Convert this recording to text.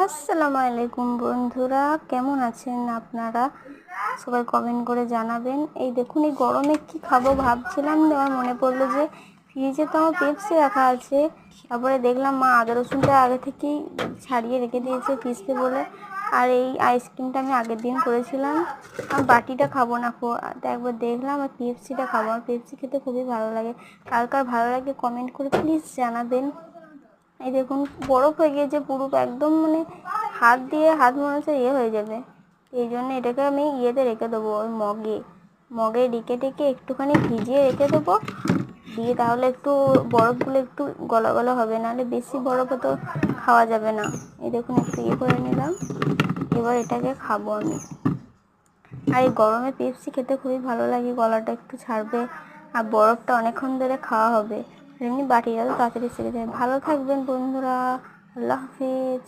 আসসালামু আলাইকুম বন্ধুরা, কেমন আছেন আপনারা? সবাই কমেন্ট করে জানাবেন। এই দেখুন, এই গরমে কি খাবো ভাবছিলাম, আমার মনে পড়লো যে ফ্রিজে তো আমার পেপসি রাখা আছে। তারপরে দেখলাম মা আদা রসুনটা আগে থেকেই ছাড়িয়ে রেখে দিয়েছে পিসতে বলে। আর এই আইসক্রিমটা আমি আগের দিন করেছিলাম। আমি বাটিটা খাবো না, একবার দেখলাম আর পেপসিটা খাবো। আমার পেপসি খেতে খুবই ভালো লাগে। কার কার ভালো লাগে কমেন্ট করে প্লিজ জানাবেন। এই দেখুন, বরফ হয়ে গিয়েছে পুরো, একদম মানে হাত মনে হচ্ছে হয়ে যাবে। এই জন্য এটাকে আমি রেখে দেবো, ওই মগে রেখে একটুখানি ভিজিয়ে রেখে দেবো। দিয়ে তাহলে একটু বরফগুলো একটু গলা গলা হবে, নাহলে বেশি বরফে তো খাওয়া যাবে না। এই দেখুন, একটু করে নিলাম। এবার এটাকে খাবো আমি। আর এই গরমে পেপসি খেতে খুবই ভালো লাগে, গলাটা একটু ছাড়বে আর বরফটা অনেকক্ষণ ধরে খাওয়া হবে। এমনি বাটিটা তো তাড়াতাড়ি সেরে যাবে। ভালো থাকবেন বন্ধুরা, আল্লাহ হাফিজ।